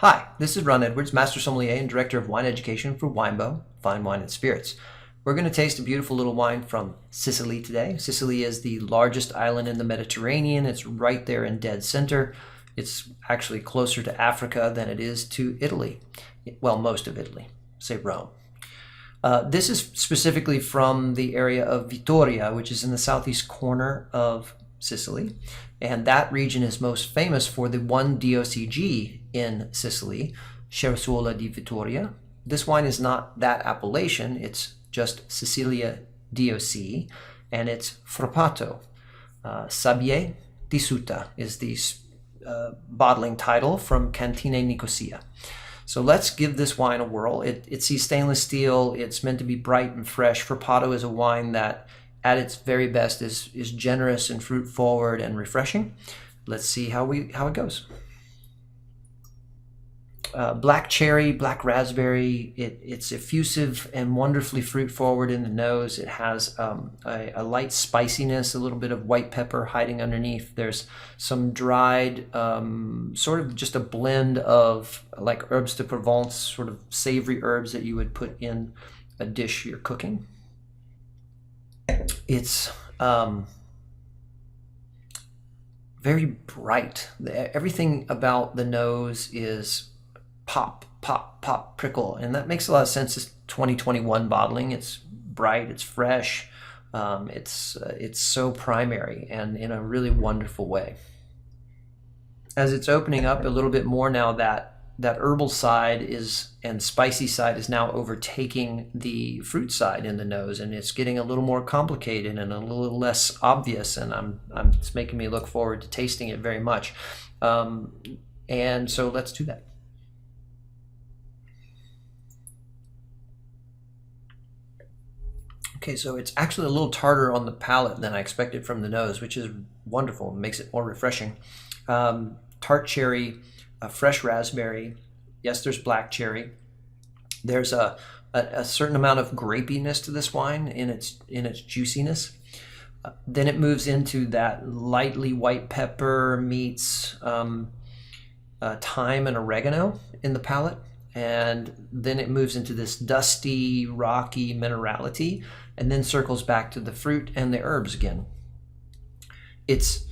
Hi, this is Ron Edwards, Master Sommelier and Director of Wine Education for Winebow, Fine Wine and Spirits. We're going to taste a beautiful little wine from Sicily today. Sicily is the largest island in the Mediterranean. It's right there in dead center. It's actually closer to Africa than it is to Italy. Well, most of Italy, say Rome. This is specifically from the area of Vittoria, which is in the southeast corner of Sicily. And that region is most famous for the one DOCG in Sicily, Cerasuola di Vittoria. This wine is not that appellation, it's just Sicilia DOC, and it's Frappato. Sabbie di Suta is the bottling title from Cantine, Nicosia. So let's give this wine a whirl. It sees stainless steel, it's meant to be bright and fresh. Frappato is a wine that at its very best is generous and fruit forward and refreshing. Let's see how it goes. Black cherry, black raspberry. It's effusive and wonderfully fruit forward in the nose. It has a light spiciness, a little bit of white pepper hiding underneath. There's some dried, sort of just a blend of like herbes de Provence, sort of savory herbs that you would put in a dish you're cooking. It's very bright. Everything about the nose is pop, pop, pop, prickle, and that makes a lot of sense. It's 2021 bottling. It's bright, it's fresh, it's so primary and in a really wonderful way. As it's opening up a little bit more now, that herbal side and spicy side is now overtaking the fruit side in the nose, and it's getting a little more complicated and a little less obvious, and it's making me look forward to tasting it very much. And so let's do that. Okay, so it's actually a little tartar on the palate than I expected from the nose, which is wonderful. It makes it more refreshing. Tart cherry, fresh raspberry. Yes, there's black cherry. There's a certain amount of grapiness to this wine in its juiciness. Then it moves into that lightly white pepper meets thyme and oregano in the palate. And then it moves into this dusty, rocky minerality, and then circles back to the fruit and the herbs again. It's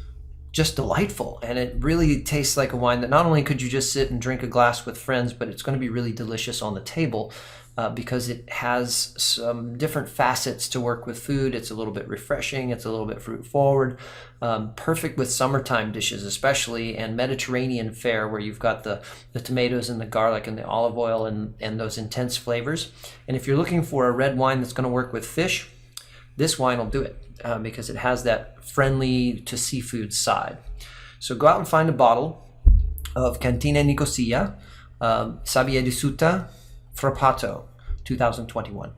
just delightful, and it really tastes like a wine that not only could you just sit and drink a glass with friends, but it's going to be really delicious on the table because it has some different facets to work with food. It's a little bit refreshing, it's a little bit fruit forward, perfect with summertime dishes especially, and Mediterranean fare where you've got the tomatoes and the garlic and the olive oil and those intense flavors. And if you're looking for a red wine that's going to work with fish, this wine will do it. Because it has that friendly to seafood side. So go out and find a bottle of Cantine Nicosia, Sabbie di Suta, Frappato, 2021.